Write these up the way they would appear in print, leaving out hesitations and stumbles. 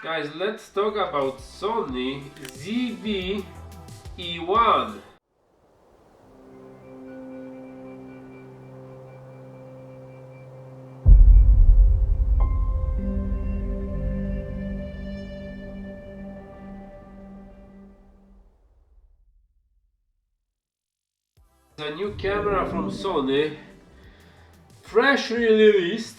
Guys, let's talk about Sony ZV E1. A new camera from Sony, freshly released.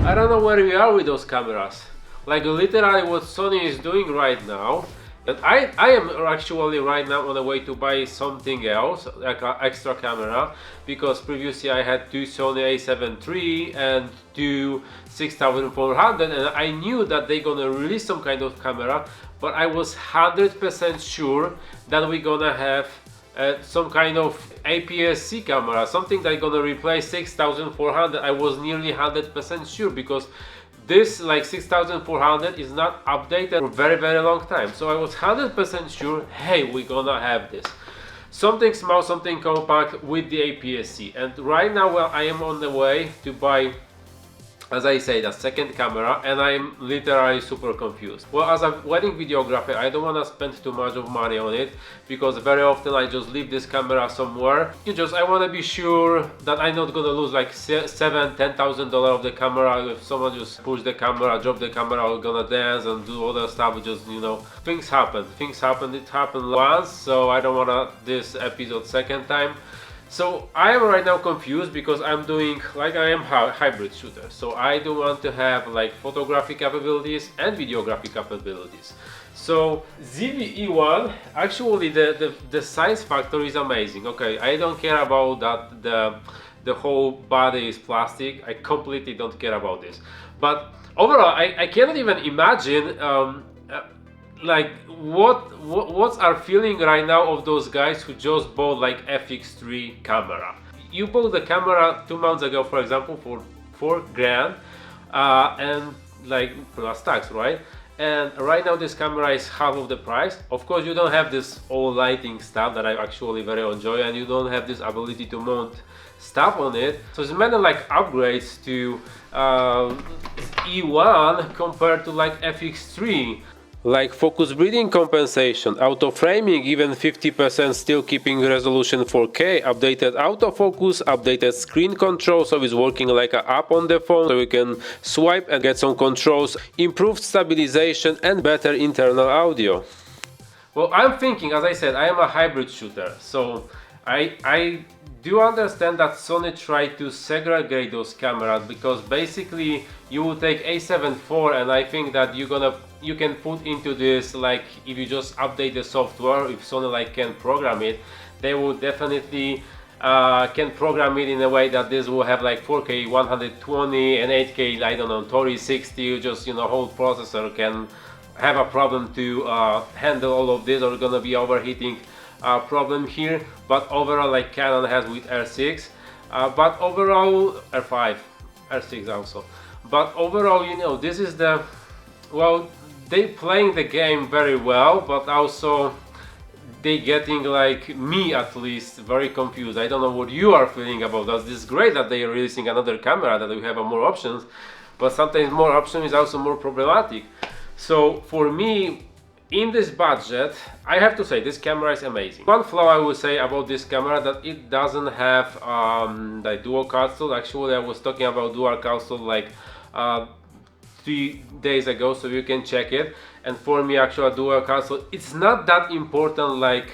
I don't know where we are with those cameras. Like literally what Sony is doing right now. And I am actually right now on the way to buy something else, like an extra camera, because previously I had two Sony A7 III and two 6400, and I knew that they're gonna release some kind of camera, but I was 100% sure that we're gonna have some kind of APS-C camera, something that's gonna replace 6400. I was nearly 100% sure, because this like 6400 is not updated for very long time. So I was 100% sure, hey, we're gonna have this. Something small, something compact with the APS-C. And right now, well, I am on the way to buy, as I say, the second camera, and I'm literally super confused. Well, as a wedding videographer, I don't want to spend too much of money on it, because very often I just leave this camera somewhere. I want to be sure that I'm not gonna lose like $7,000–10,000 of the camera if someone just push the camera, drop the camera, or gonna dance and do other stuff. Just, you know, things happen. It happened once, so I don't wanna this episode second time. So I am right now confused, because I'm doing like I am hybrid shooter. So I do want to have like photography capabilities and videography capabilities. So ZV E1, actually the size factor is amazing. Okay, I don't care about that the whole body is plastic. I completely don't care about this. But overall, I cannot even imagine like what's our feeling right now of those guys who just bought like FX3 camera. You bought the camera 2 months ago, for example, for $4,000 and like plus tax, right? And right now this camera is half of the price. Of course, you don't have this all lighting stuff that I actually very enjoy, and you don't have this ability to mount stuff on it. So it's many like upgrades to E1 compared to like FX3. Like focus breathing compensation, auto framing, even 50% still keeping resolution 4K, updated autofocus, updated screen control, so it's working like an app on the phone, so you can swipe and get some controls, improved stabilization and better internal audio. Well, I'm thinking, as I said, I am a hybrid shooter, so I do understand that Sony tried to segregate those cameras, because basically you will take A7 IV, and I think that you can put into this, like if you just update the software, if Sony like can program it, they will definitely can program it in a way that this will have like 4K 120 and 8K, I don't know, 3060. You just, you know, whole processor can have a problem to handle all of this, or gonna be overheating problem here. But overall, like Canon has with R6, but overall R5, R6 also. But overall, you know, this is the, well, they playing the game very well, but also they getting, like me at least, very confused. I don't know what you are feeling about that. This is great that they are releasing another camera, that we have more options, but sometimes more option is also more problematic. So for me, in this budget, I have to say this camera is amazing. One flaw I would say about this camera, that it doesn't have the dual console. Actually, I was talking about dual console like 3 days ago, so you can check it. And for me, actually, a dual console, it's not that important like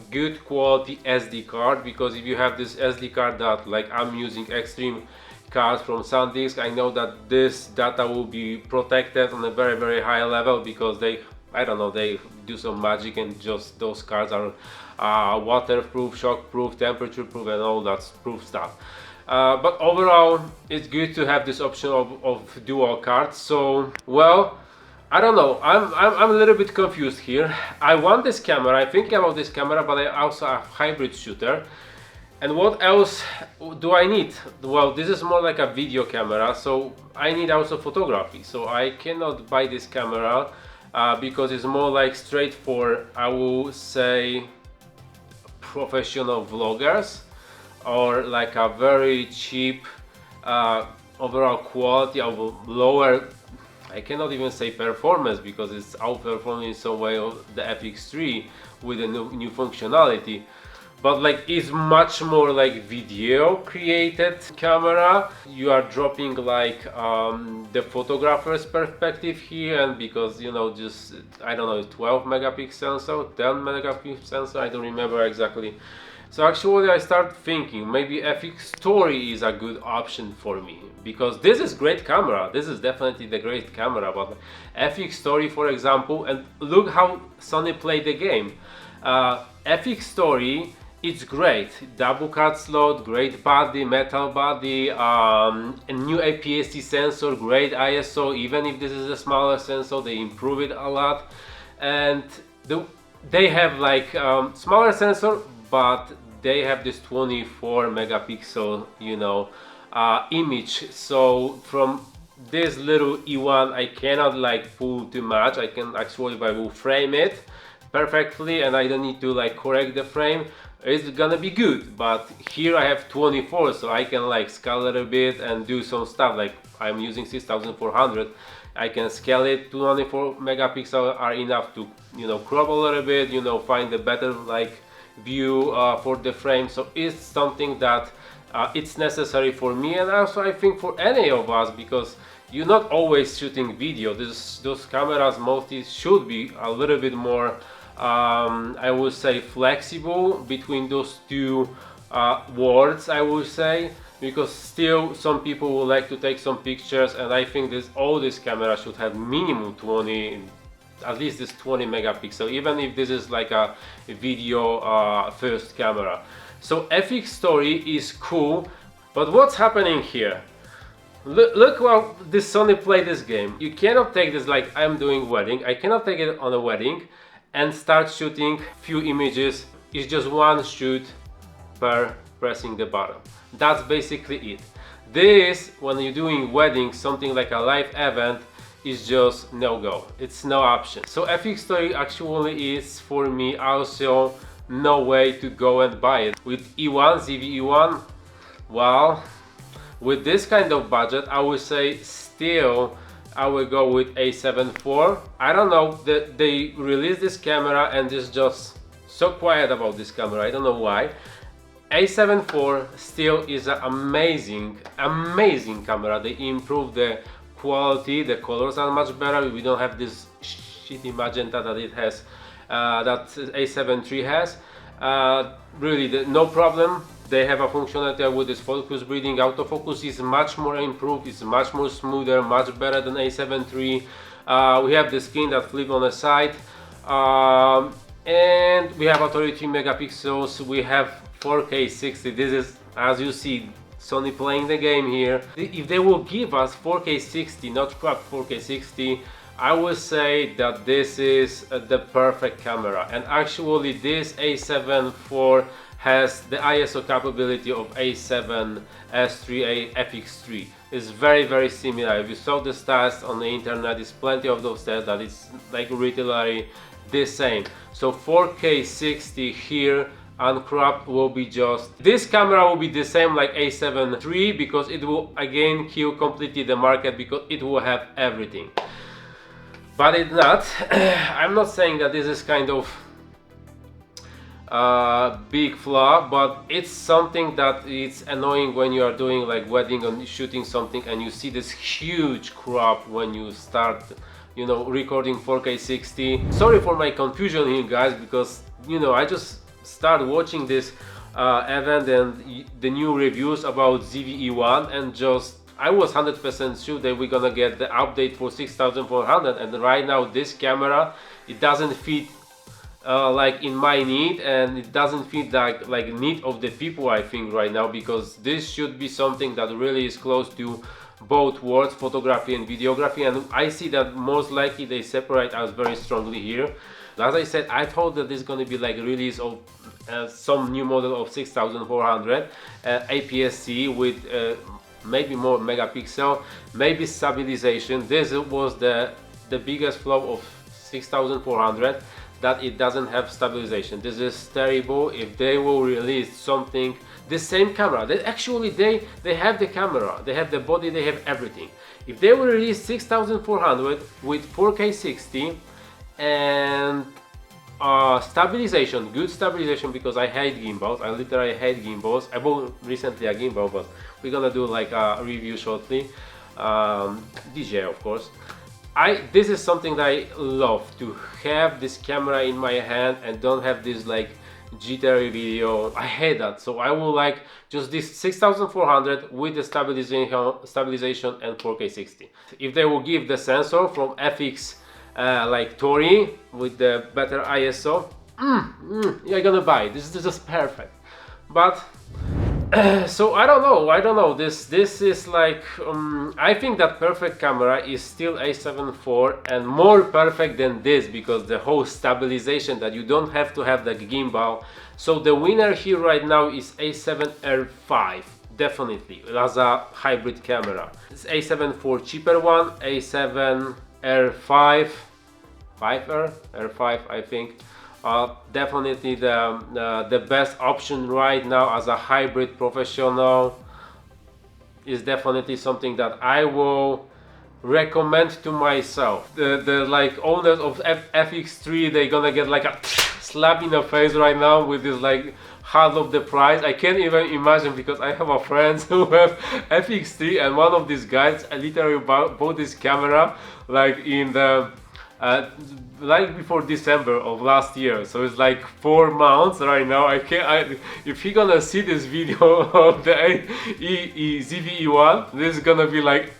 good quality SD card, because if you have this SD card that like I'm using Extreme cards from SanDisk, I know that this data will be protected on a very high level, because they, I don't know, they do some magic, and just those cards are waterproof, shockproof, temperature proof, and all that proof stuff. But overall, it's good to have this option of dual cards. So, well, I don't know, I'm a little bit confused here. I want this camera, I think about this camera, but I also a hybrid shooter. And what else do I need? Well, this is more like a video camera, so I need also photography. So I cannot buy this camera because it's more like straight for, I will say, professional vloggers, or like a very cheap overall quality of lower I cannot even say performance because it's outperforming in some way of the FX3 with a new functionality. But like it's much more like video created camera. You are dropping like the photographer's perspective here, and because you know, just I don't know, 12 megapixel sensor, 10 megapixel sensor, I don't remember exactly. So actually I start thinking maybe FX Story is a good option for me, because this is great camera, this is definitely the great camera, but FX Story for example, and look how Sony played the game. FX Story, it's great, double card slot, great body, metal body, a new APS-C sensor, great ISO, even if this is a smaller sensor, they improve it a lot. And they have like smaller sensor, but they have this 24 megapixel, you know, image. So from this little E1 I cannot like pull too much. I can actually, if I will frame it perfectly and I don't need to like correct the frame, it's gonna be good. But here I have 24, so I can like scale it a bit and do some stuff. Like I'm using 6400, I can scale it. 24 megapixel are enough to, you know, crop a little bit, you know, find a better like view for the frame. So it's something that it's necessary for me, and also I think for any of us, because you're not always shooting video. Those cameras mostly should be a little bit more I would say flexible between those two worlds, I would say, because still some people would like to take some pictures, and I think all this camera should have minimum 20, at least this 20 megapixel, even if this is like a video first camera. So FX Story is cool, but what's happening here? Look how this Sony played this game. You cannot take this like I'm doing wedding. I cannot take it on a wedding and start shooting few images. It's just one shoot per pressing the button. That's basically it. This, when you're doing wedding, something like a live event, is just no-go. It's no option. So FX Story actually is for me also no way to go and buy it. With E1, ZV E1, well, with this kind of budget, I would say still I will go with A7IV. I don't know, that they released this camera and it's just so quiet about this camera. I don't know why. A7IV still is an amazing camera. They improved the quality, the colors are much better. We don't have this shitty magenta that it has, that A7III has. Really, no problem. They have a functionality with this focus breathing. Autofocus is much more improved, it's much more smoother, much better than A7III. We have the screen that flips on the side, and we have a 33 megapixels. We have 4K 60. This is, as you see, Sony playing the game here. If they will give us 4K 60, not cropped 4K 60, I would say that this is the perfect camera. And actually this A7IV has the ISO capability of A7 S3 FX3. It's very similar. If you saw the stats on the internet, there's plenty of those stats that it's like literally the same. So 4K 60 here uncropped will be just, this camera will be the same like A7 III, because it will again kill completely the market, because it will have everything. But it's not. I'm not saying that this is kind of big flaw, but it's something that it's annoying when you are doing like wedding and shooting something and you see this huge crop when you start, you know, recording 4K 60. Sorry for my confusion here, guys, because you know, I just start watching this event and the new reviews about ZV E1, and just I was 100% sure that we're gonna get the update for 6400, and right now this camera, it doesn't fit like in my need, and it doesn't fit like need of the people, I think, right now, because this should be something that really is close to both worlds, photography and videography, and I see that most likely they separate us very strongly here. As I said, I thought that this is going to be like a release of some new model of 6400 APS-C with maybe more megapixel, maybe stabilization. This was the biggest flaw of 6400, that it doesn't have stabilization. This is terrible. If they will release something, the same camera, they have the camera, they have the body, they have everything. If they will release 6400 with 4K 60 and stabilization, good stabilization, because I hate gimbals. I literally hate gimbals. I bought recently a gimbal, but we're gonna do like a review shortly. DJI, of course. This is something that I love, to have this camera in my hand and don't have this like jittery video. I hate that. So I will like just this 6400 with the stabilization and 4K 60. If they will give the sensor from FX like Tori with the better ISO, you're gonna buy it. This is just perfect. But so I don't know, this is like I think that perfect camera is still A7 IV, and more perfect than this, because the whole stabilization that you don't have to have the gimbal. So the winner here right now is A7R5, definitely, as a hybrid camera. It's A7 IV cheaper one, A7R5, R5 I think. Definitely the best option right now as a hybrid professional. Is definitely something that I will recommend to myself. The like owners of FX3, they're gonna get like a slap in the face right now with this like half of the price. I can't even imagine, because I have a friends who have FX3, and one of these guys literally bought this camera like in the like before December of last year, so it's like 4 months right now. If he gonna see this video of the ZV E1, this is gonna be like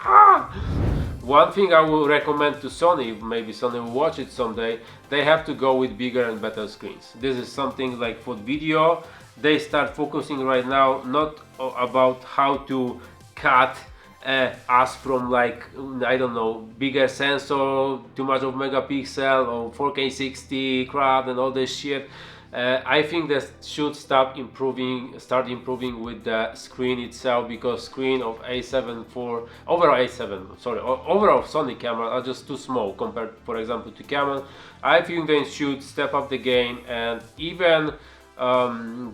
One thing I will recommend to Sony, maybe Sony will watch it someday, they have to go with bigger and better screens. This is something like for video, they start focusing right now not about how to cut us from like, I don't know, bigger sensor, too much of megapixel or 4K 60 crap and all this shit. I think that should start improving with the screen itself, because screen of A7 IV, overall Sony cameras are just too small compared, for example, to Canon. I think they should step up the game and even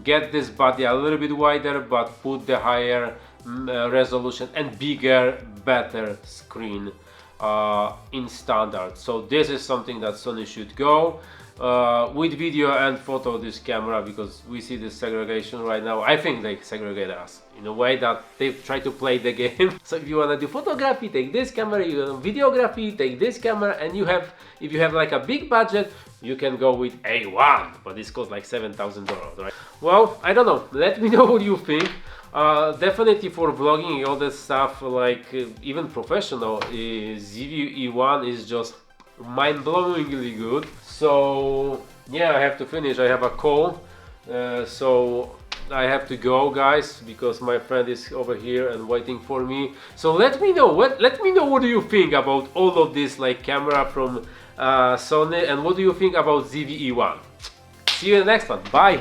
get this body a little bit wider, but put the higher resolution and bigger, better screen in standard. So this is something that Sony should go with video and photo, this camera, because we see this segregation right now. I think they segregate us in a way that they try to play the game. So if you want to do photography, take this camera. You want videography, take this camera. And if you have like a big budget, you can go with A1, but this costs like $7,000, right? Well, I don't know, let me know what you think. Definitely for vlogging, all this stuff, like even professional, ZV E1 is just mind-blowingly good. So yeah, I have to finish, I have a call, so I have to go, guys, because my friend is over here and waiting for me. So let me know what do you think about all of this, like camera from Sony, and what do you think about ZV E1. See you in the next one, bye.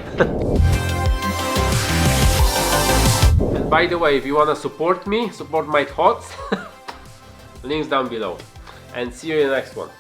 And by the way, if you want to support me, support my thoughts, links down below, and see you in the next one.